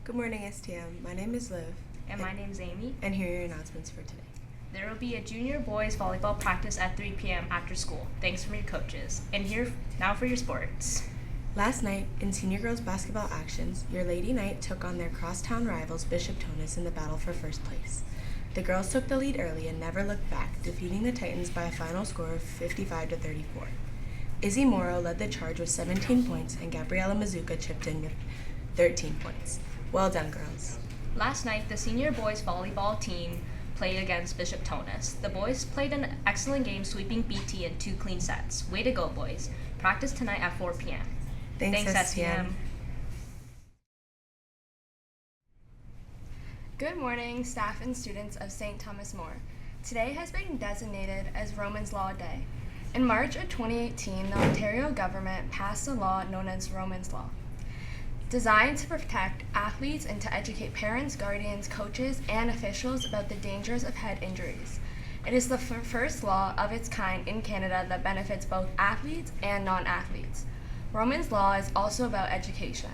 Good morning, STM. My name is Liv. And my name's Amy. And here are your announcements for today. There will be a junior boys volleyball practice at 3 p.m. after school. Thanks from your coaches. And here now for your sports. Last night, in senior girls basketball actions, your Lady Knight took on their crosstown rivals Bishop Tonus in the battle for first place. The girls took the lead early and never looked back, defeating the Titans by a final score of 55-34. Izzy Morrow led the charge with 17 points, and Gabriela Mazuka chipped in with 13 points. Well done, girls. Last night, the senior boys volleyball team played against Bishop Tonus. The boys played an excellent game, sweeping BT in 2 clean sets. Way to go, boys. Practice tonight at 4 p.m. Thanks STM. Good morning, staff and students of St. Thomas More. Today has been designated as Romans Law Day. In March of 2018, the Ontario government passed a law known as Romans Law, designed to protect athletes and to educate parents, guardians, coaches, and officials about the dangers of head injuries. It is the first law of its kind in Canada that benefits both athletes and non-athletes. Romans Law is also about education.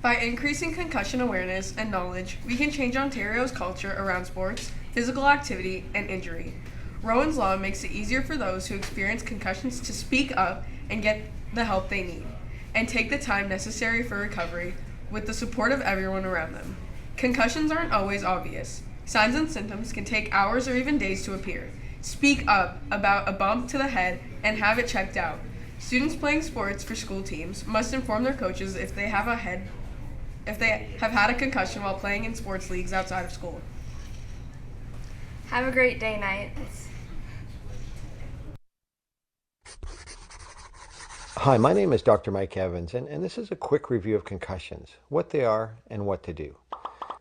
By increasing concussion awareness and knowledge, we can change Ontario's culture around sports, physical activity, and injury. Rowan's Law makes it easier for those who experience concussions to speak up and get the help they need, and take the time necessary for recovery with the support of everyone around them. Concussions aren't always obvious. Signs and symptoms can take hours or even days to appear. Speak up about a bump to the head and have it checked out. Students playing sports for school teams must inform their coaches if they have had a concussion while playing in sports leagues outside of school. Have a great day, Knights. Hi, my name is Dr. Mike Evans, and this is a quick review of concussions, what they are and what to do.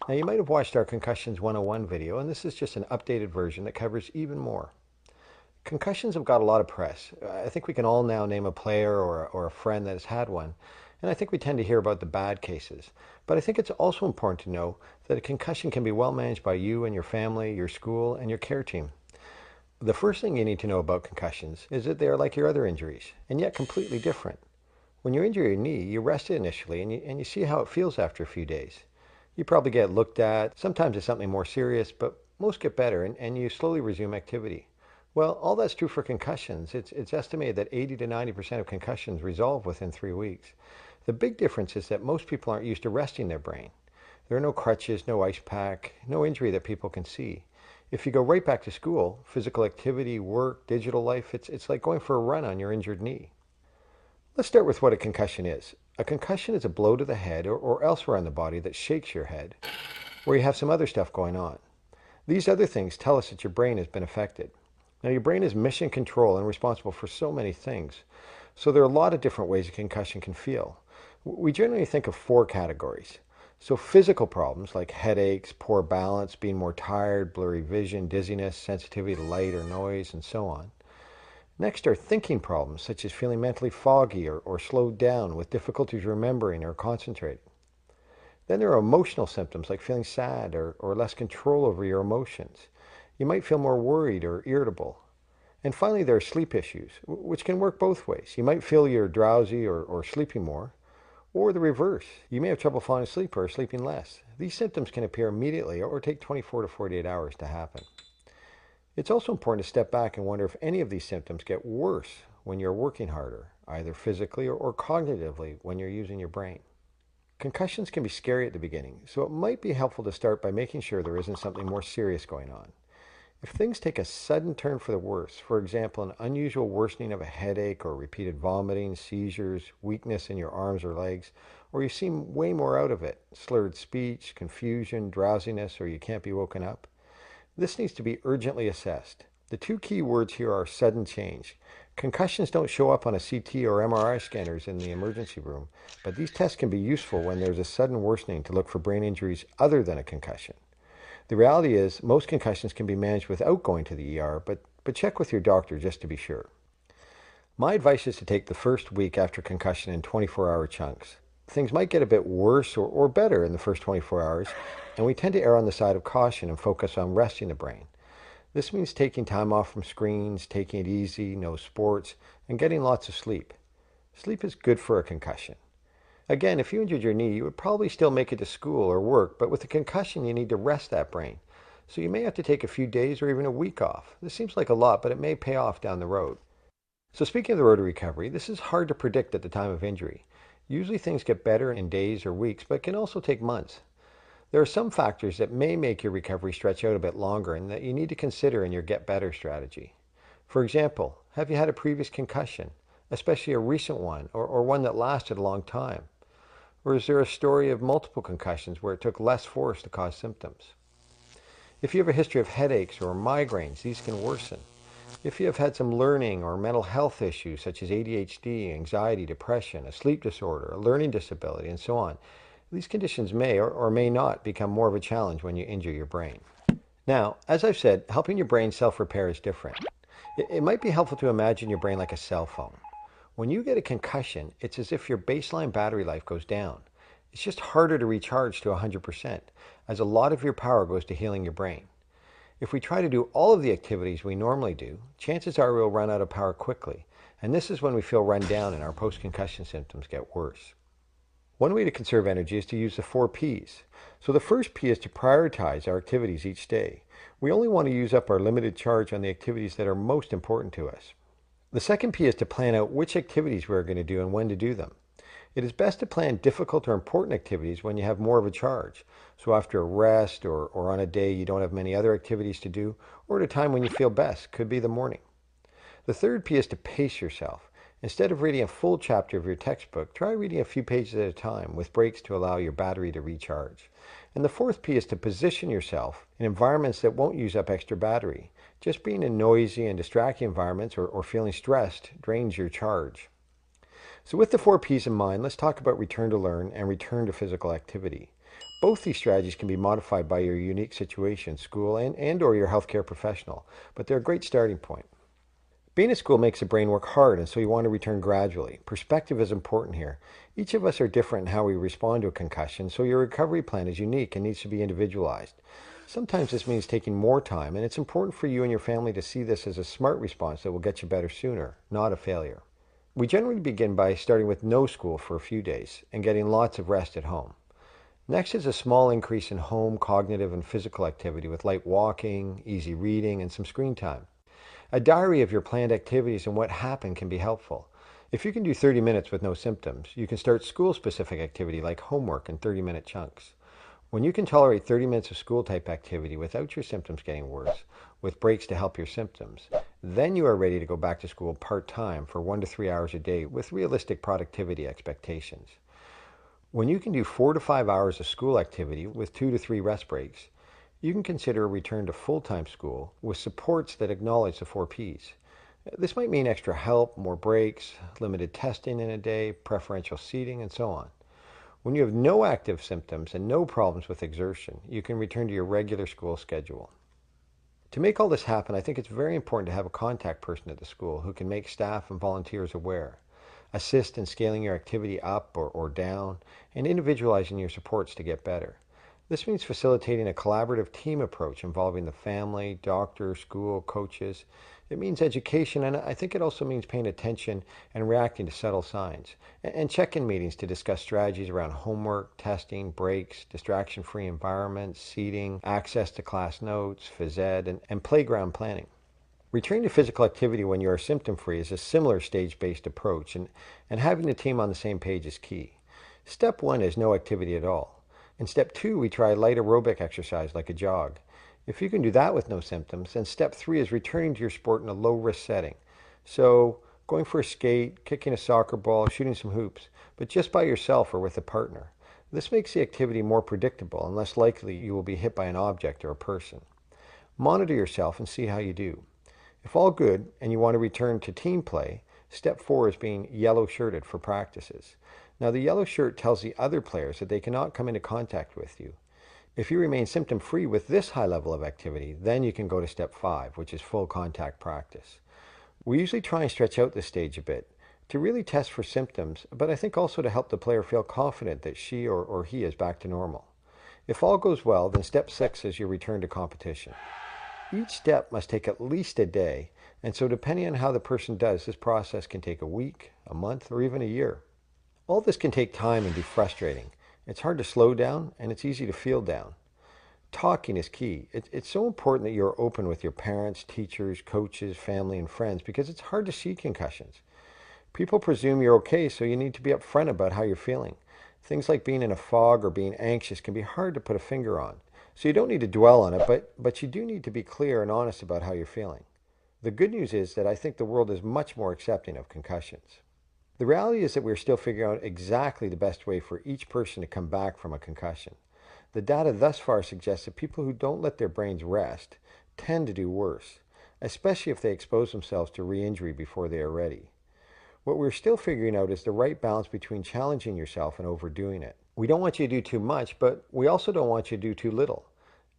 Now, you might have watched our Concussions 101 video, and this is just an updated version that covers even more. Concussions have got a lot of press. I think we can all now name a player or a friend that has had one, and I think we tend to hear about the bad cases. But I think it's also important to know that a concussion can be well managed by you and your family, your school, and your care team. The first thing you need to know about concussions is that they are like your other injuries, and yet completely different. When you injure your knee, you rest it initially, and you see how it feels after a few days. You probably get looked at. Sometimes it's something more serious, but most get better, and you slowly resume activity. Well, all that's true for concussions. It's estimated that 80 to 90% of concussions resolve within 3 weeks. The big difference is that most people aren't used to resting their brain. There are no crutches, no ice pack, no injury that people can see. If you go right back to school, physical activity, work, digital life, it's like going for a run on your injured knee. Let's start with what a concussion is. A concussion is a blow to the head or elsewhere on the body that shakes your head, where you have some other stuff going on. These other things tell us that your brain has been affected. Now, your brain is mission control and responsible for so many things. So there are a lot of different ways a concussion can feel. We generally think of 4 categories. So physical problems like headaches, poor balance, being more tired, blurry vision, dizziness, sensitivity to light or noise, and so on. Next are thinking problems such as feeling mentally foggy or slowed down with difficulties remembering or concentrating. Then there are emotional symptoms like feeling sad or less control over your emotions. You might feel more worried or irritable. And finally, there are sleep issues, which can work both ways. You might feel you're drowsy or sleeping more, or the reverse. You may have trouble falling asleep or sleeping less. These symptoms can appear immediately or take 24 to 48 hours to happen. It's also important to step back and wonder if any of these symptoms get worse when you're working harder, either physically or cognitively when you're using your brain. Concussions can be scary at the beginning, so it might be helpful to start by making sure there isn't something more serious going on. If things take a sudden turn for the worse, for example, an unusual worsening of a headache or repeated vomiting, seizures, weakness in your arms or legs, or you seem way more out of it, slurred speech, confusion, drowsiness, or you can't be woken up, this needs to be urgently assessed. The 2 key words here are sudden change. Concussions don't show up on a CT or MRI scanners in the emergency room, but these tests can be useful when there's a sudden worsening to look for brain injuries other than a concussion. The reality is most concussions can be managed without going to the ER, but check with your doctor just to be sure. My advice is to take the first week after concussion in 24-hour chunks. Things might get a bit worse or better in the first 24 hours, and we tend to err on the side of caution and focus on resting the brain. This means taking time off from screens, taking it easy, no sports, and getting lots of sleep. Sleep is good for a concussion. Again, if you injured your knee, you would probably still make it to school or work, but with a concussion, you need to rest that brain. So you may have to take a few days or even a week off. This seems like a lot, but it may pay off down the road. So speaking of the road to recovery, this is hard to predict at the time of injury. Usually things get better in days or weeks, but can also take months. There are some factors that may make your recovery stretch out a bit longer and that you need to consider in your get better strategy. For example, have you had a previous concussion, especially a recent one or one that lasted a long time? Or is there a story of multiple concussions where it took less force to cause symptoms? If you have a history of headaches or migraines, these can worsen. If you have had some learning or mental health issues such as ADHD, anxiety, depression, a sleep disorder, a learning disability, and so on, these conditions may or may not become more of a challenge when you injure your brain. Now, as I've said, helping your brain self-repair is different. It might be helpful to imagine your brain like a cell phone. When you get a concussion, it's as if your baseline battery life goes down. It's just harder to recharge to 100%, as a lot of your power goes to healing your brain. If we try to do all of the activities we normally do, chances are we'll run out of power quickly, and this is when we feel run down and our post-concussion symptoms get worse. One way to conserve energy is to use the 4 Ps. So the first P is to prioritize our activities each day. We only want to use up our limited charge on the activities that are most important to us. The second P is to plan out which activities we are going to do and when to do them. It is best to plan difficult or important activities when you have more of a charge. So after a rest or on a day you don't have many other activities to do, or at a time when you feel best, could be the morning. The third P is to pace yourself. Instead of reading a full chapter of your textbook, try reading a few pages at a time with breaks to allow your battery to recharge. And the fourth P is to position yourself in environments that won't use up extra battery. Just being in noisy and distracting environments or feeling stressed drains your charge. So with the 4 Ps in mind, let's talk about return to learn and return to physical activity. Both these strategies can be modified by your unique situation, school, and or your healthcare professional, but they're a great starting point. Being at school makes the brain work hard, and so you want to return gradually. Perspective is important here. Each of us are different in how we respond to a concussion, so your recovery plan is unique and needs to be individualized. Sometimes this means taking more time, and it's important for you and your family to see this as a smart response that will get you better sooner, not a failure. We generally begin by starting with no school for a few days and getting lots of rest at home. Next is a small increase in home cognitive and physical activity with light walking, easy reading, and some screen time. A diary of your planned activities and what happened can be helpful. If you can do 30 minutes with no symptoms, you can start school-specific activity like homework in 30-minute chunks. When you can tolerate 30 minutes of school-type activity without your symptoms getting worse, with breaks to help your symptoms, then you are ready to go back to school part-time for 1 to 3 hours a day with realistic productivity expectations. When you can do 4 to 5 hours of school activity with 2 to 3 rest breaks, you can consider a return to full-time school with supports that acknowledge the 4 Ps. This might mean extra help, more breaks, limited testing in a day, preferential seating, and so on. When you have no active symptoms and no problems with exertion, you can return to your regular school schedule. To make all this happen, I think it's very important to have a contact person at the school who can make staff and volunteers aware, assist in scaling your activity up or down, and individualizing your supports to get better. This means facilitating a collaborative team approach involving the family, doctor, school, coaches. It means education, and I think it also means paying attention and reacting to subtle signs. And check-in meetings to discuss strategies around homework, testing, breaks, distraction-free environments, seating, access to class notes, phys ed, and playground planning. Returning to physical activity when you are symptom-free is a similar stage-based approach, and having the team on the same page is key. Step 1 is no activity at all. In step 2, we try light aerobic exercise like a jog. If you can do that with no symptoms, then step 3 is returning to your sport in a low-risk setting. So going for a skate, kicking a soccer ball, shooting some hoops, but just by yourself or with a partner. This makes the activity more predictable and less likely you will be hit by an object or a person. Monitor yourself and see how you do. If all good and you want to return to team play, step 4 is being yellow-shirted for practices. Now the yellow shirt tells the other players that they cannot come into contact with you. If you remain symptom-free with this high level of activity, then you can go to step 5, which is full contact practice. We usually try and stretch out this stage a bit to really test for symptoms, but I think also to help the player feel confident that she or he is back to normal. If all goes well, then step 6 is your return to competition. Each step must take at least a day, and so depending on how the person does, this process can take a week, a month, or even a year. All this can take time and be frustrating. It's hard to slow down, and it's easy to feel down. Talking is key. It's so important that you're open with your parents, teachers, coaches, family, and friends because it's hard to see concussions. People presume you're okay, so you need to be upfront about how you're feeling. Things like being in a fog or being anxious can be hard to put a finger on. So you don't need to dwell on it, but you do need to be clear and honest about how you're feeling. The good news is that I think the world is much more accepting of concussions. The reality is that we're still figuring out exactly the best way for each person to come back from a concussion. The data thus far suggests that people who don't let their brains rest tend to do worse, especially if they expose themselves to re-injury before they are ready. What we're still figuring out is the right balance between challenging yourself and overdoing it. We don't want you to do too much, but we also don't want you to do too little.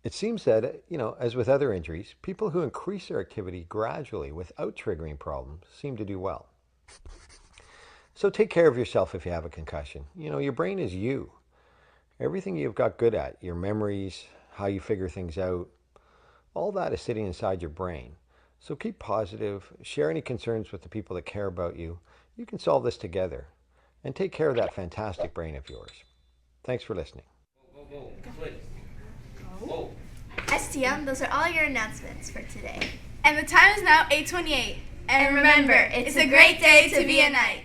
It seems that, as with other injuries, people who increase their activity gradually without triggering problems seem to do well. So take care of yourself if you have a concussion. Your brain is you. Everything you've got good at, your memories, how you figure things out, all that is sitting inside your brain. So keep positive, share any concerns with the people that care about you. You can solve this together. And take care of that fantastic brain of yours. Thanks for listening. STM, those are all your announcements for today. And the time is now 8:28. And remember, it's a great day to be a knight.